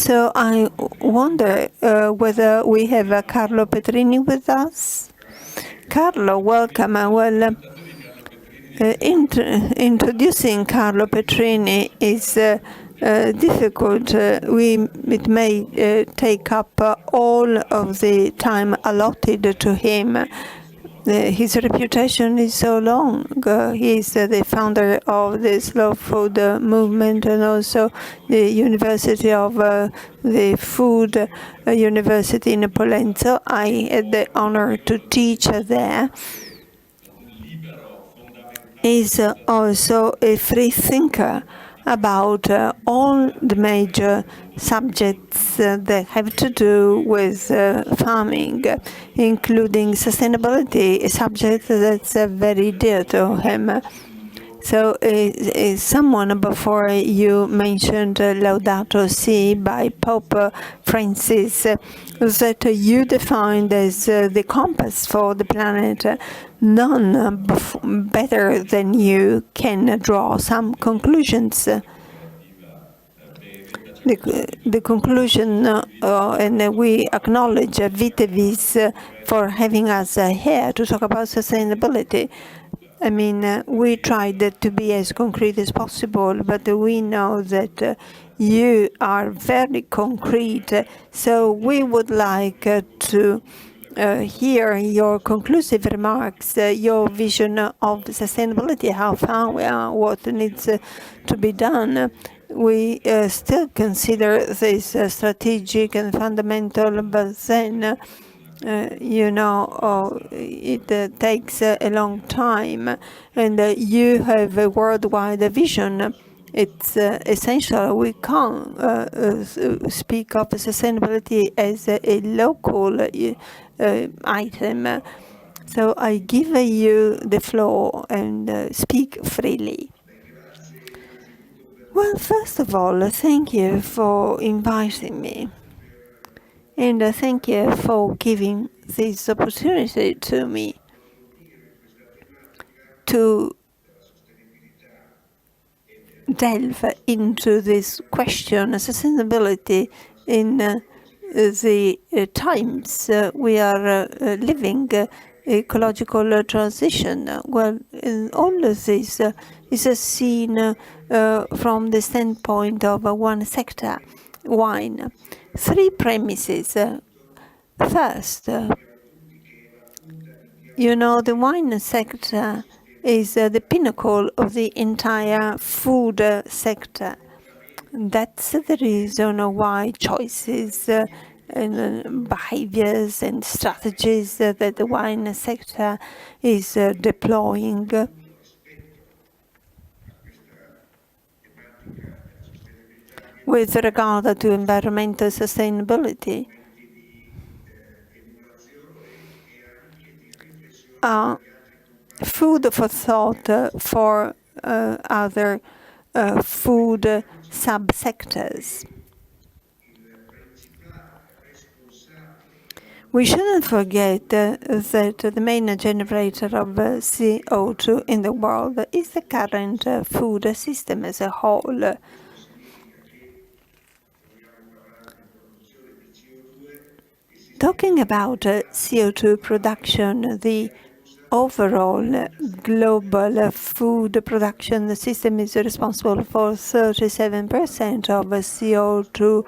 So I wonder whether we have Carlo Petrini with us. Carlo, welcome. Introducing Carlo Petrini is difficult. It may take up all of the time allotted to him. His reputation is so long. He is the founder of the slow food movement and also the University of the Food University in Pollenzo. I had the honor to teach there. Is also a free thinker about all the major subjects that have to do with farming, including sustainability, a subject that's very dear to him. So someone before you mentioned Laudato Si by Pope Francis that you defined as the compass for the planet. None better than you can draw some conclusions. The conclusion, and we acknowledge Vitevis for having us here to talk about sustainability. I mean, we tried to be as concrete as possible, but we know that you are very concrete. So we would like to hear your conclusive remarks, your vision of sustainability, how far we are, what needs to be done. We still consider this strategic and fundamental, but then it takes a long time, and you have a worldwide vision. It's essential. We can't speak of sustainability as a local item. So I give you the floor and speak freely. Well, first of all, thank you for inviting me. And thank you for giving this opportunity to me to delve into this question, sustainability in the times we are living, ecological transition. Well, all of this is seen from the standpoint of one sector, wine. Three premises. First, the wine sector is the pinnacle of the entire food sector. That's the reason why choices and behaviors and strategies that the wine sector is deploying with regard to environmental sustainability are food for thought for other food subsectors. We shouldn't forget that the main generator of CO2 in the world is the current food system as a whole. Talking about CO2 production, the overall global food production system is responsible for 37% of CO2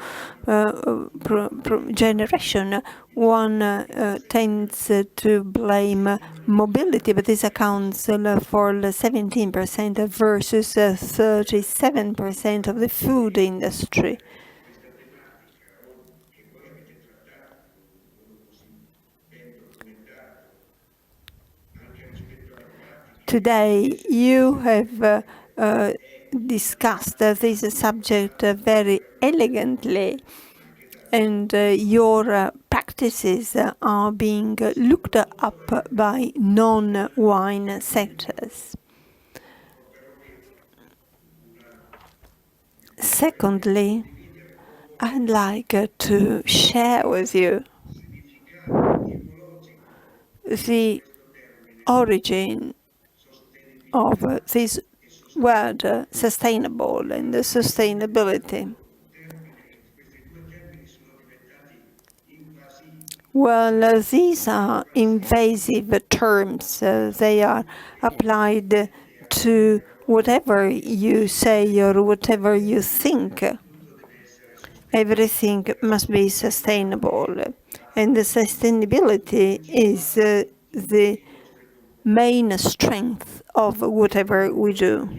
generation. One tends to blame mobility, but this accounts for 17% versus 37% of the food industry. Today, you have discussed this subject very elegantly, and your practices are being looked up by non-wine sectors. Secondly, I'd like to share with you the origin of this word sustainable and sustainability. Well, these are invasive terms. They are applied to whatever you say or whatever you think. Everything must be sustainable. And the sustainability is the main strength of whatever we do.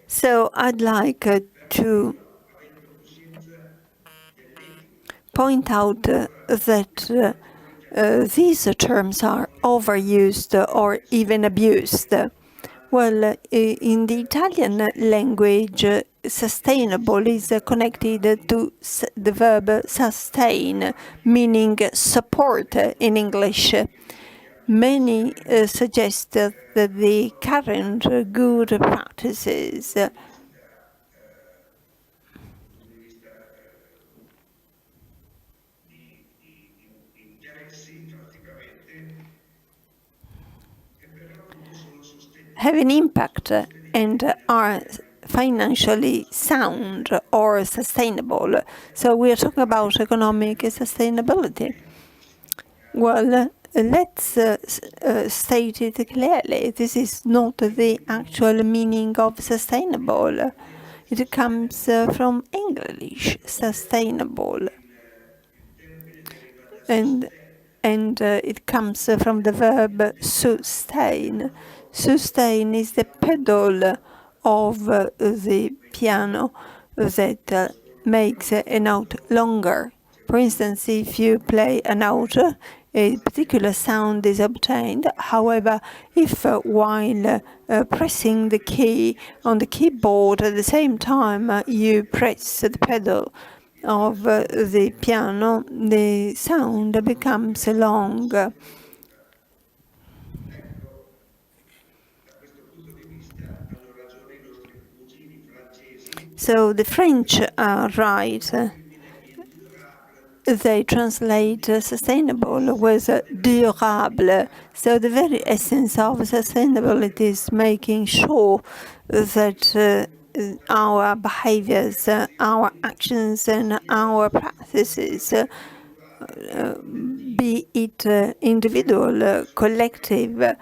So I'd like to point out that these terms are overused or even abused. Well, in the Italian language, sustainable is connected to the verb sustain, meaning support in English. Many suggest that the current good practices have an impact and are financially sound or sustainable. So we are talking about economic sustainability. Well, let's state it clearly. This is not the actual meaning of sustainable. It comes from English, sustainable. And it comes from the verb sustain. Sustain is the pedal of the piano that makes a note longer. For instance, if you play a note, a particular sound is obtained. However, if while pressing the key on the keyboard at the same time you press the pedal of the piano, the sound becomes long. So the French are right. They translate sustainable with durable. So the very essence of sustainability is making sure that our behaviors, our actions, and our practices, be it individual, collective,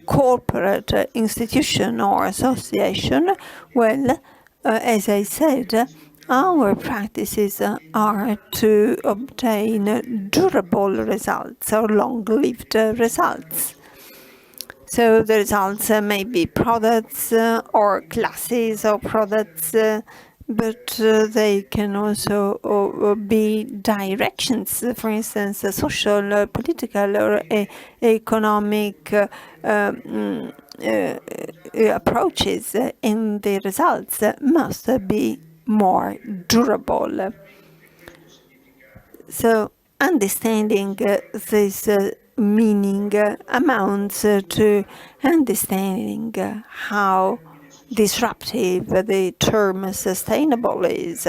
corporate, institution, or association, well, as I said, our practices are to obtain durable results or long-lived results. So the results may be products or classes of products, but they can also be directions, for instance, social, political, or economic approaches, and the results must be more durable. So understanding this meaning amounts to understanding how disruptive the term sustainable is.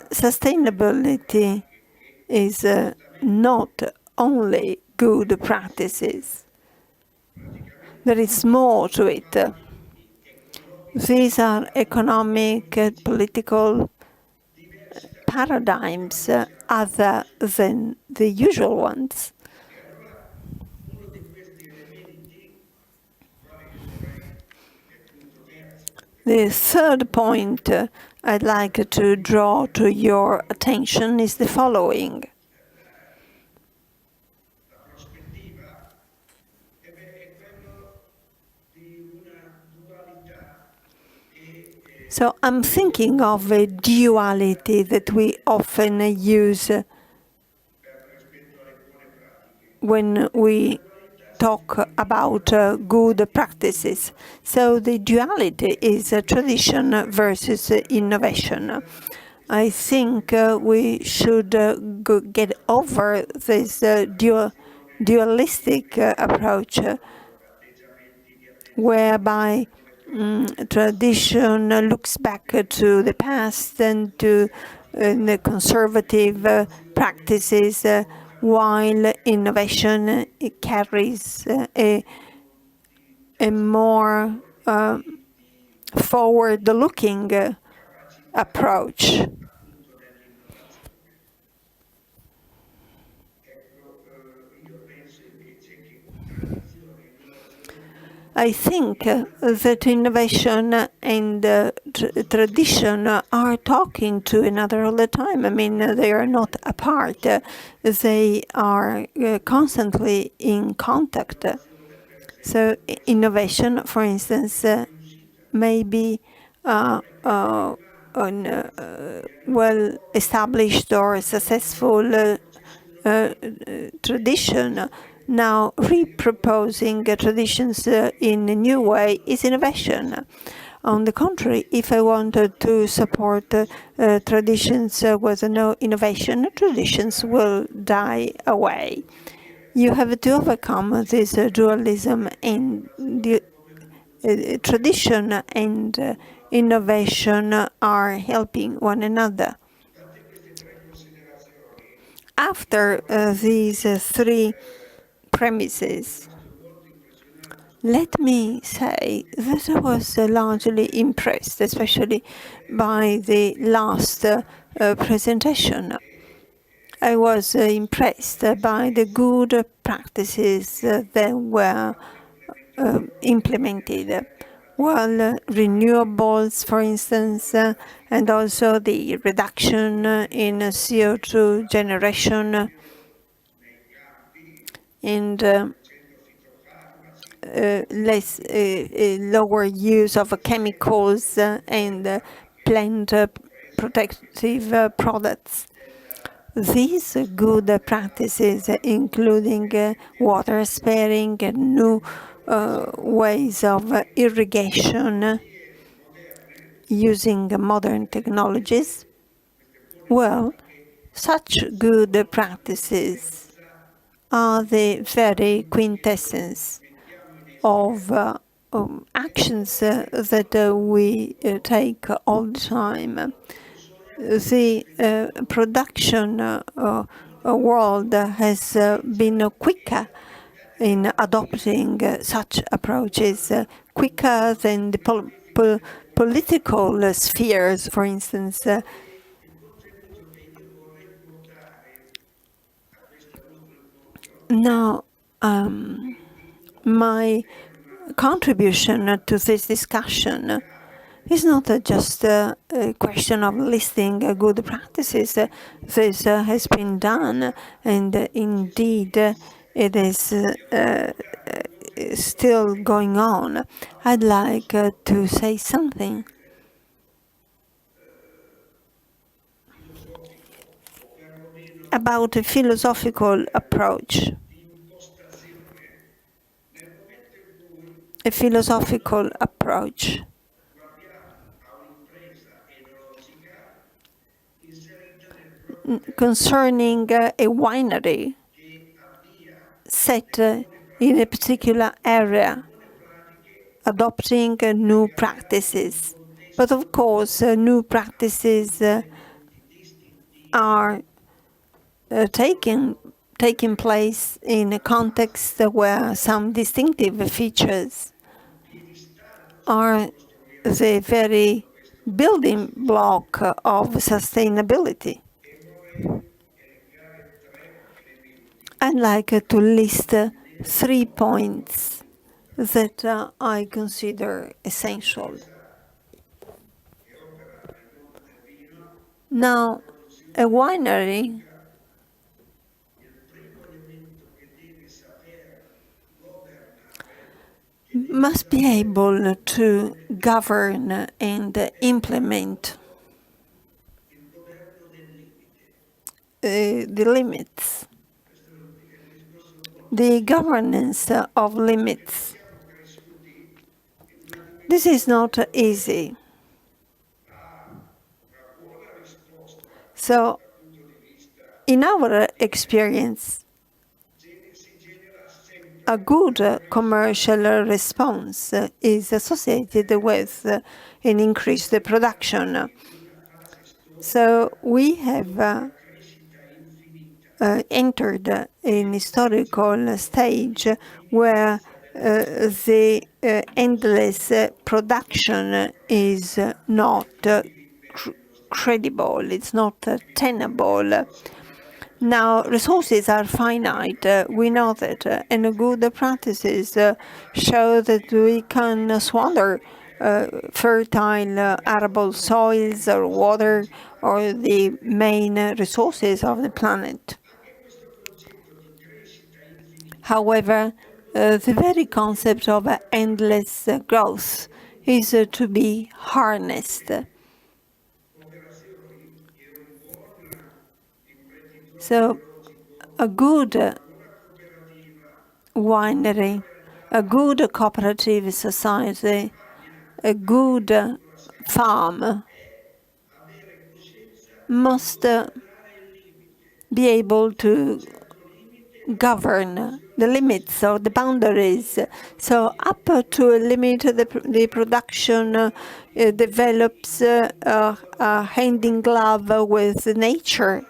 Sustainability is not only good practices. There is more to it. These are economic, political paradigms other than the usual ones. The third point I'd like to draw to your attention is the following. So I'm thinking of a duality that we often use when we talk about good practices. So the duality is tradition versus innovation. I think we should get over this dualistic approach, whereby tradition looks back to the past and to the conservative practices while innovation carries a more forward-looking approach. I think that innovation and tradition are talking to another all the time. I mean, they are not apart. They are constantly in contact. So innovation, for instance, may be well-established or successful tradition. Now, reproposing traditions in a new way is innovation. On the contrary, if I wanted to support traditions with no innovation, traditions will die away. You have to overcome this dualism, and the tradition and innovation are helping one another. After these three premises, let me say that I was largely impressed, especially by the last presentation. I was impressed by the good practices that were implemented. Well, renewables, for instance, and also the reduction in CO2 generation and lower use of chemicals and plant protective products. These good practices, including water sparing and new ways of irrigation using modern technologies, well, such good practices are the very quintessence of actions that we take all the time. The production world has been quicker in adopting such approaches, quicker than the political spheres, for instance. Now, my contribution to this discussion is not just a question of listing good practices. This has been done, and indeed it is still going on. I'd like to say something about a philosophical approach. A philosophical approach. Concerning a winery set in a particular area, adopting new practices. But of course, new practices are taking place in a context where some distinctive features are the very building block of sustainability. I'd like to list 3 points that I consider essential. Now, a winery must be able to govern and implement the limits, the governance of limits. This is not easy. So, in our experience, a good commercial response is associated with an increased production. So we have entered an historical stage where the endless production is not credible, it's not tenable. Now, resources are finite, we know that, and good practices show that we can squander fertile arable soils or water or the main resources of the planet. However, the very concept of endless growth is to be harnessed. So, a good winery, a good cooperative society, a good farm must be able to govern the limits or the boundaries. So up to a limit, the production develops a hand in glove with nature.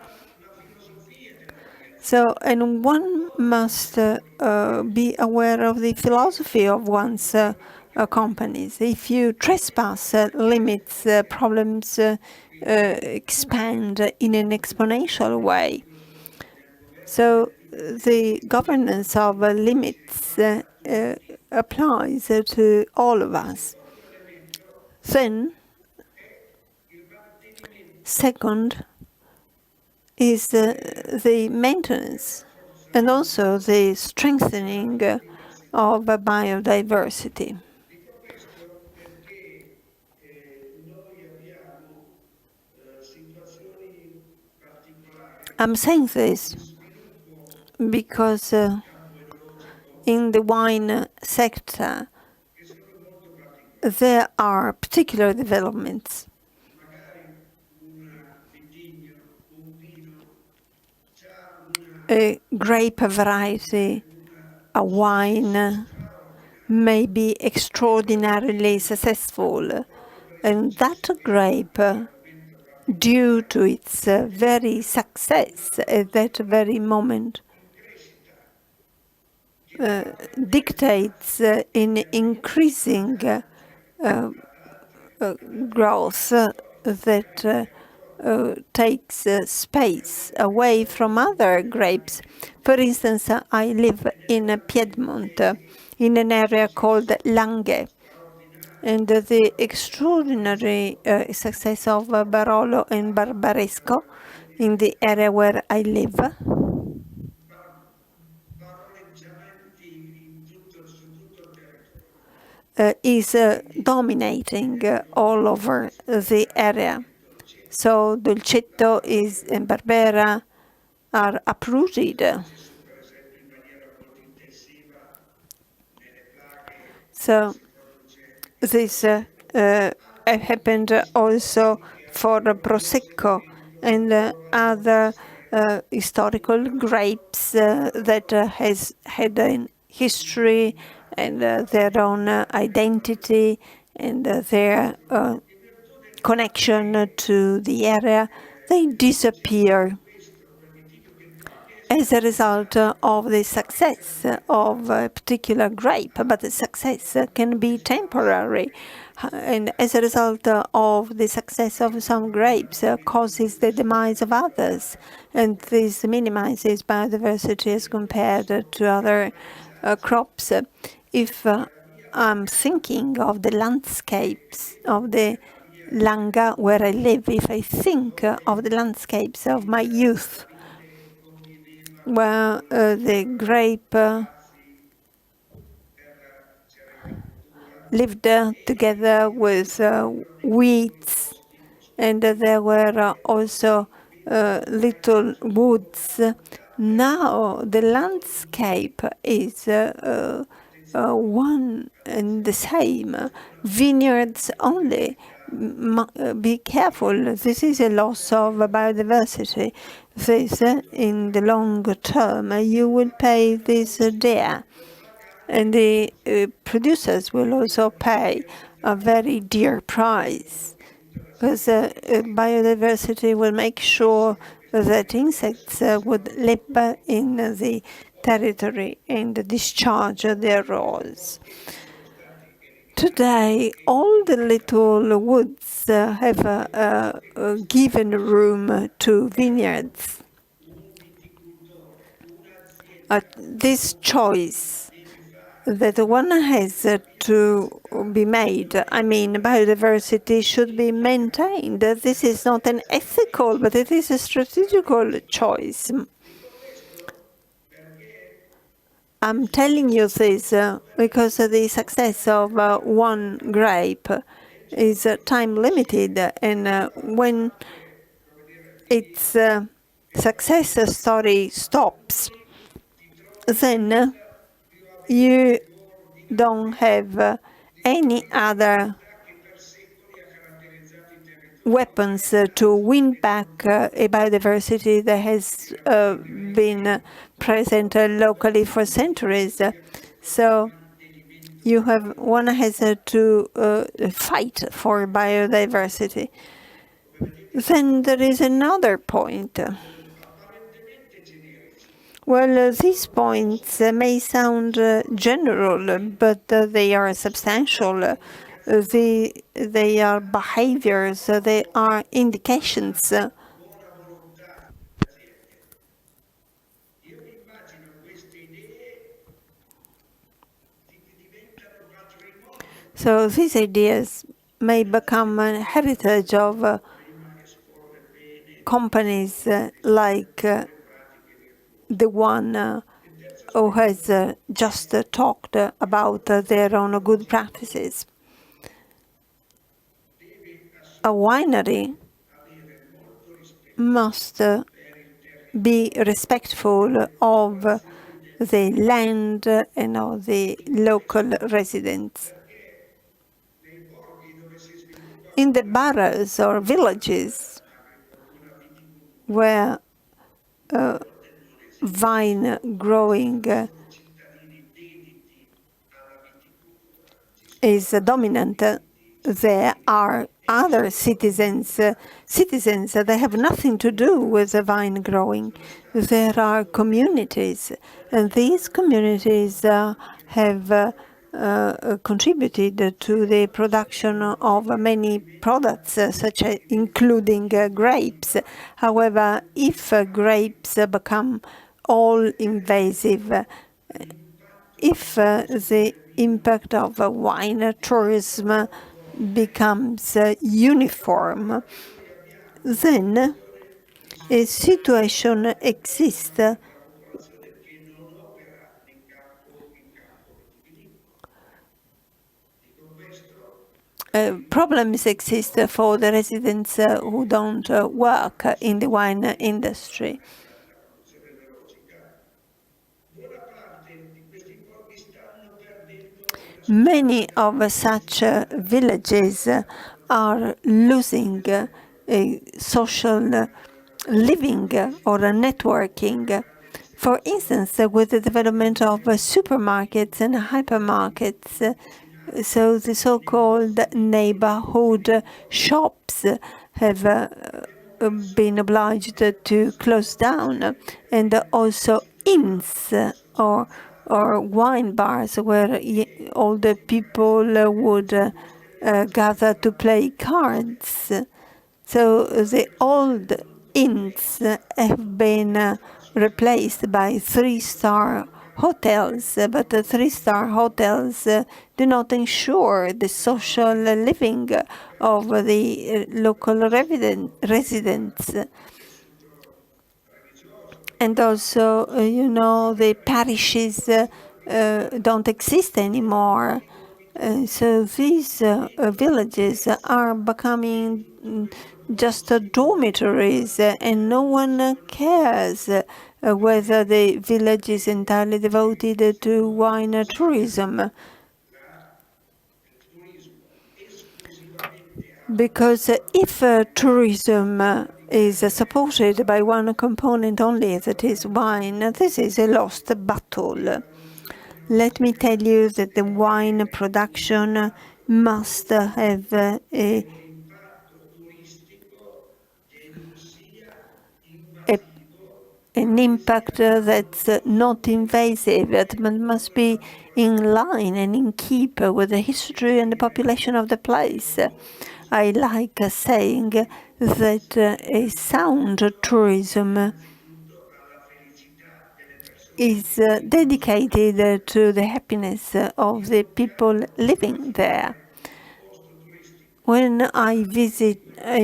So, and one must be aware of the philosophy of one's companies. If you trespass limits, problems expand in an exponential way. So the governance of limits applies to all of us. Then, second is the maintenance and also the strengthening of biodiversity. I'm saying this because in the wine sector, there are particular developments. A grape variety, a wine, may be extraordinarily successful, and that grape, due to its very success at that very moment, dictates in increasing growth that takes space away from other grapes. For instance, I live in Piedmont, in an area called Langhe, and the extraordinary success of Barolo and Barbaresco in the area where I live is dominating all over the area. So Dolcetto and Barbera are uprooted. So this happened also for Prosecco and other historical grapes that has had a history and their own identity and their connection to the area. They disappear as a result of the success of a particular grape, but the success can be temporary. And as a result of the success of some grapes causes the demise of others. And this minimizes biodiversity as compared to other crops. If I'm thinking of the landscapes of the Langa where I live, if I think of the landscapes of my youth, where the grape lived together with weeds, and there were also little woods. Now the landscape is one and the same, vineyards only. Be careful, this is a loss of biodiversity. This, in the long term, you will pay this dear. And the producers will also pay a very dear price, because biodiversity will make sure that insects would live in the territory and discharge their roles. Today, all the little woods have given room to vineyards. This choice that one has to be made, I mean, biodiversity should be maintained. This is not an ethical, but it is a strategical choice. I'm telling you this because the success of one grape is time limited, and when its success story stops, then you don't have any other weapons to win back a biodiversity that has been present locally for centuries. So one has to fight for biodiversity. Then there is another point. Well, these points may sound general, but they are substantial. They are behaviors, they are indications. So these ideas may become a heritage of companies like the one who has just talked about their own good practices. A winery must be respectful of the land and of the local residents. In the boroughs or villages where vine growing is dominant, there are other citizens that have nothing to do with the vine growing. There are communities, and these communities have contributed to the production of many products, such as including grapes. However, if grapes become all invasive, if the impact of wine tourism becomes uniform, then a situation exists problems exist for the residents who don't work in the wine industry. Many of such villages are losing social living or networking. For instance, with the development of supermarkets and hypermarkets, so the so-called neighborhood shops have been obliged to close down, and also inns or wine bars where older people would gather to play cards. So the old inns have been replaced by three-star hotels, but the three-star hotels do not ensure the social living of the local residents. And also, the parishes don't exist anymore. So these villages are becoming just dormitories, and no one cares whether the village is entirely devoted to wine tourism. Because if tourism is supported by one component only, that is wine, this is a lost battle. Let me tell you that the wine production must have a an impact that's not invasive, that must be in line and in keep with the history and the population of the place. I like saying that a sound tourism is dedicated to the happiness of the people living there. When I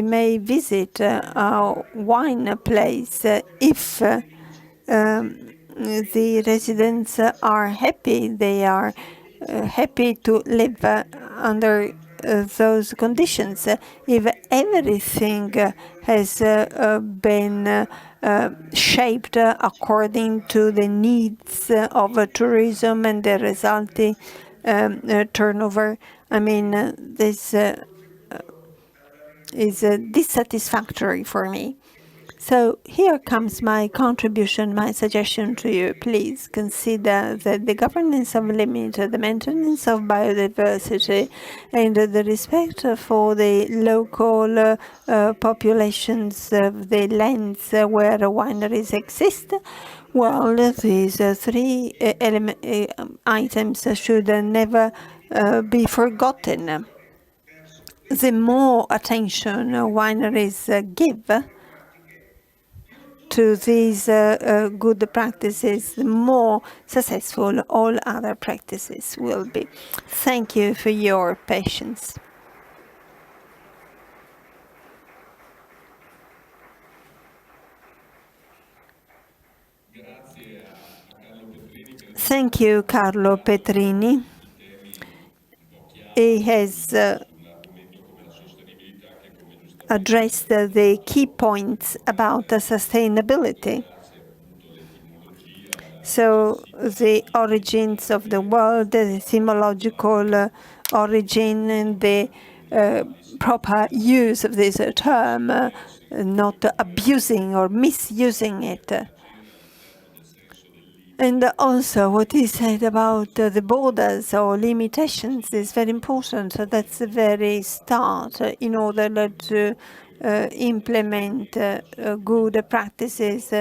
may visit a wine place if the residents are happy. They are happy to live under those conditions. If everything has been shaped according to the needs of tourism and the resulting turnover, I mean, this is dissatisfactory for me. So here comes my contribution, my suggestion to you. Please consider that the governance of limit, the maintenance of biodiversity, and the respect for the local populations of the lands where wineries exist. Well, these three items should never be forgotten. The more attention wineries give to these good practices, the more successful all other practices will be. Thank you for your patience. Thank you, Carlo Petrini. He has addressed the key points about sustainability. So the origins of the world, the etymological origin, and the proper use of this term, not abusing or misusing it. And also what he said about the borders or limitations is very important. So that's the very start in order to implement good practices.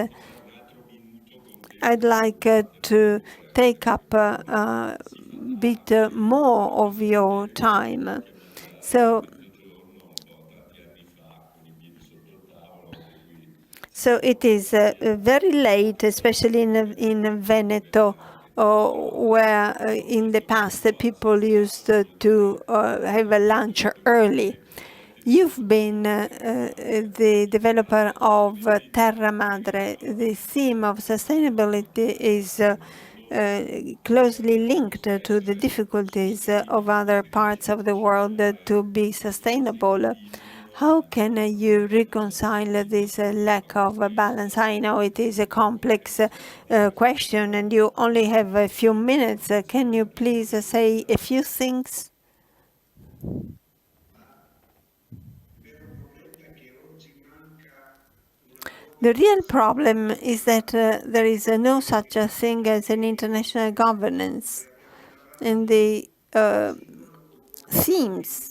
I'd like to take up a bit more of your time. So it is very late, especially in Veneto, where in the past people used to have a lunch early. You've been the developer of Terra Madre. The theme of sustainability is closely linked to the difficulties of other parts of the world to be sustainable. How can you reconcile this lack of balance? I know it is a complex question and you only have a few minutes. Can you please say a few things? The real problem is that there is no such a thing as an international governance, and the themes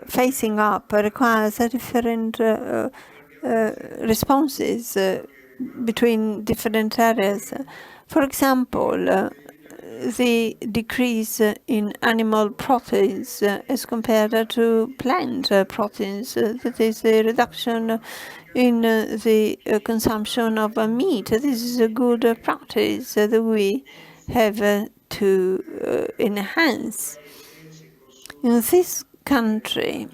facing up requires different responses between different areas. For example, the decrease in animal proteins as compared to plant proteins, that is the reduction in the consumption of meat. This is a good practice that we have to enhance. In this country,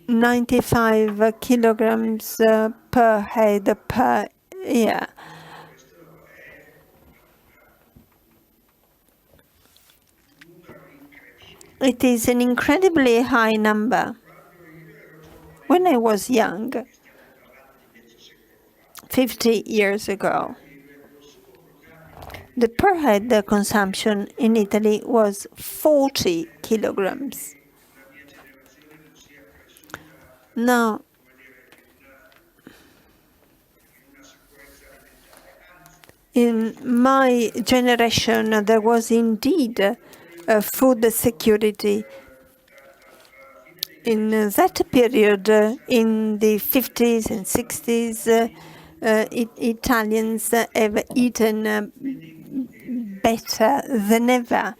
95 kilograms per head per year. It is an incredibly high number. When I was young, 50 years ago, the per head consumption in Italy was 40 kilograms. Now, in my generation, there was indeed food security. In that period, in the 50s and 60s, Italians have eaten better than ever,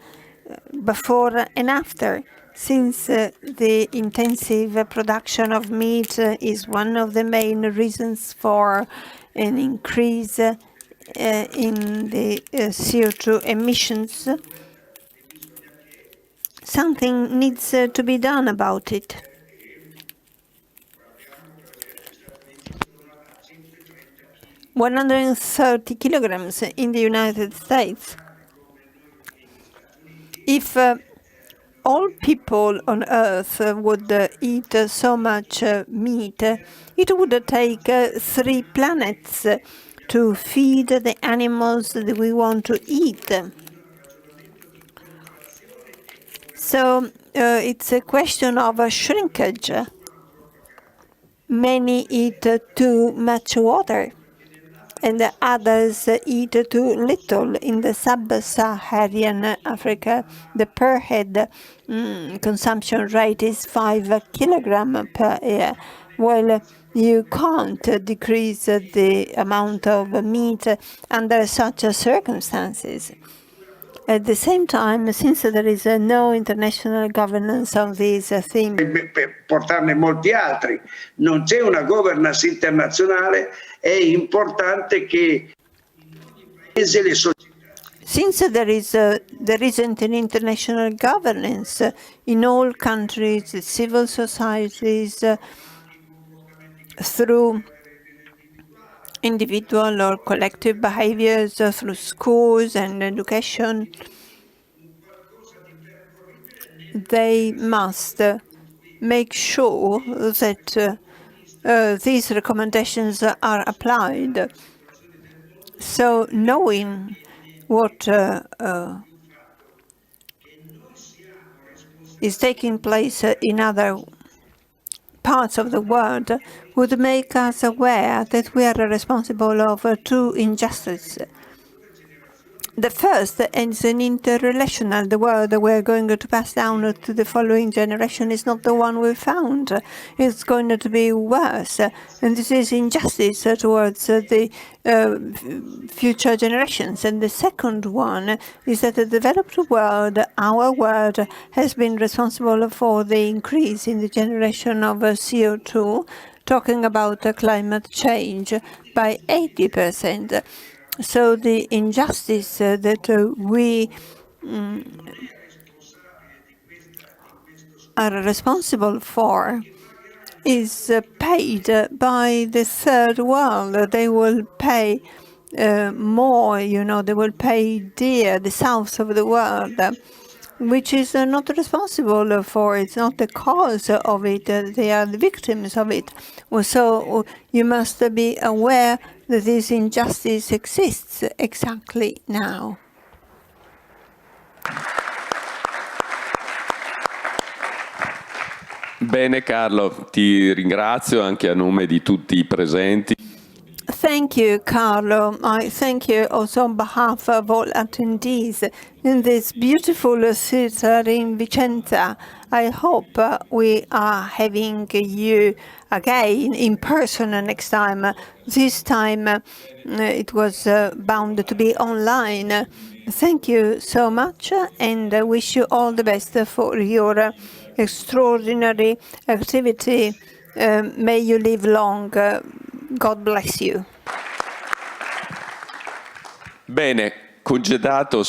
before and after, since the intensive production of meat is one of the main reasons for an increase in the CO2 emissions. Something needs to be done about it. $130 kilograms in the United States. If all people on Earth would eat so much meat, it would take 3 planets to feed the animals that we want to eat. So it's a question of shrinkage. Many eat too much water, and others eat too little. In the sub-Saharan Africa, the per head consumption rate is 5 kilograms per year. Well, you can't decrease the amount of meat under such circumstances. At the same time, since there is no international governance on these things, per portarne molti altri, non c'è una governance internazionale, è importante che le società. Since there isn't an international governance in all countries, civil societies, through individual or collective behaviors, through schools and education, they must make sure that these recommendations are applied. So knowing what is taking place in other parts of the world would make us aware that we are responsible of 2 injustices. The first is an interrelational. The world we're going to pass down to the following generation is not the one we found. It's going to be worse. And this is injustice towards the future generations. And the second one is that the developed world, our world, has been responsible for the increase in the generation of CO2, talking about climate change, by 80%. So the injustice that we are responsible for is paid by the third world. They will pay more, they will pay dear, the south of the world, which is not responsible for it. It's not the cause of it. They are the victims of it. So you must be aware that this injustice exists exactly now. Bene Carlo, ti ringrazio anche a nome di tutti i presenti. Thank you, Carlo. I thank you also on behalf of all attendees in this beautiful theatre in Vicenza. I hope we are having you again in person next time. This time it was bound to be online. Thank you so much, and I wish you all the best for your extraordinary activity. May you live long. God bless you. Bene, congedato